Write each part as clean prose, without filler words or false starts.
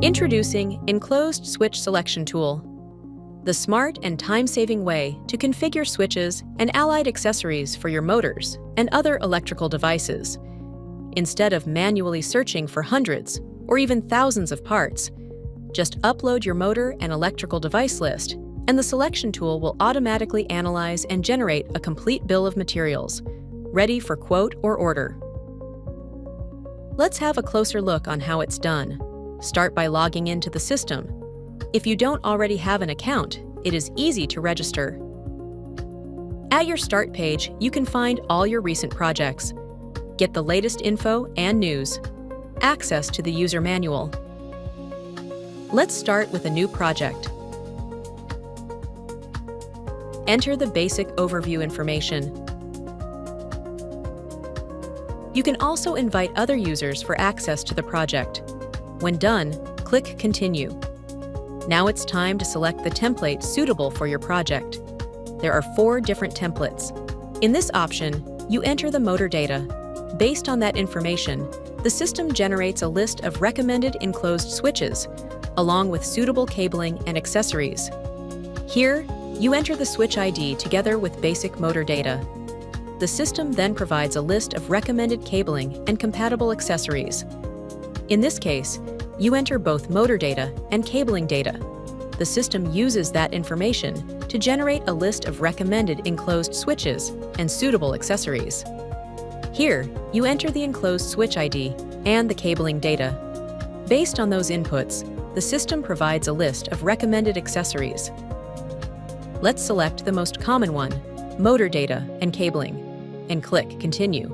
Introducing Enclosed Switch Selection Tool, the smart and time-saving way to configure switches and allied accessories for your motors and other electrical devices. Instead of manually searching for hundreds or even thousands of parts, just upload your motor and electrical device list, and the selection tool will automatically analyze and generate a complete bill of materials, ready for quote or order. Let's have a closer look on how it's done. Start by logging into the system. If you don't already have an account, it is easy to register. At your start page, you can find all your recent projects, get the latest info and news, access to the user manual. Let's start with a new project. Enter the basic overview information. You can also invite other users for access to the project. When done, click Continue. Now it's time to select the template suitable for your project. There are 4 different templates. In this option, you enter the motor data. Based on that information, the system generates a list of recommended enclosed switches, along with suitable cabling and accessories. Here, you enter the switch ID together with basic motor data. The system then provides a list of recommended cabling and compatible accessories. In this case, you enter both motor data and cabling data. The system uses that information to generate a list of recommended enclosed switches and suitable accessories. Here, you enter the enclosed switch ID and the cabling data. Based on those inputs, the system provides a list of recommended accessories. Let's select the most common one, motor data and cabling, and click Continue.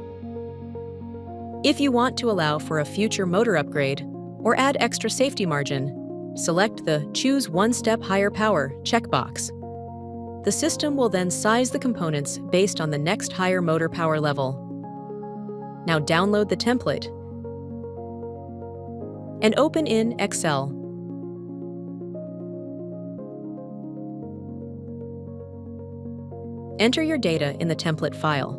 If you want to allow for a future motor upgrade or add extra safety margin, select the Choose One Step Higher Power checkbox. The system will then size the components based on the next higher motor power level. Now download the template and open in Excel. Enter your data in the template file.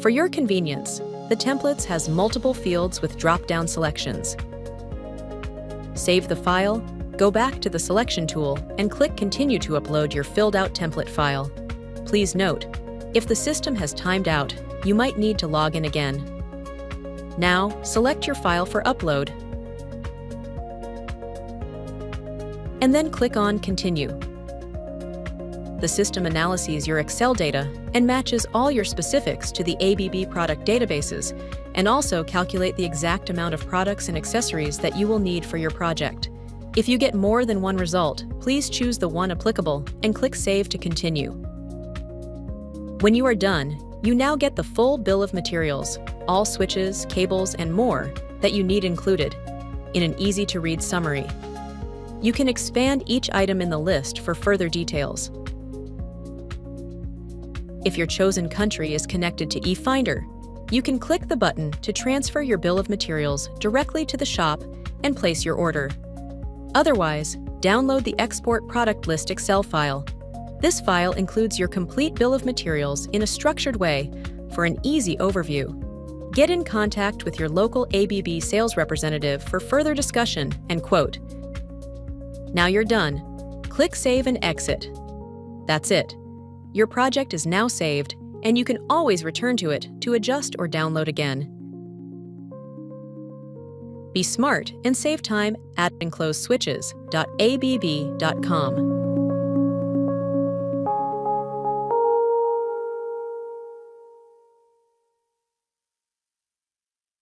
For your convenience, the templates has multiple fields with drop-down selections. Save the file, go back to the selection tool, and click Continue to upload your filled-out template file. Please note, if the system has timed out, you might need to log in again. Now, select your file for upload, and then click on Continue. The system analyzes your Excel data and matches all your specifics to the ABB product databases, and also calculate the exact amount of products and accessories that you will need for your project. If you get more than one result, please choose the one applicable and click Save to continue. When you are done, you now get the full bill of materials, all switches, cables, and more that you need included, in an easy-to-read summary. You can expand each item in the list for further details. If your chosen country is connected to eFinder, you can click the button to transfer your bill of materials directly to the shop and place your order. Otherwise, download the Export Product List Excel file. This file includes your complete bill of materials in a structured way for an easy overview. Get in contact with your local ABB sales representative for further discussion and quote. Now you're done. Click Save and Exit. That's it. Your project is now saved, and you can always return to it to adjust or download again. Be smart and save time at enclosedswitches.abb.com.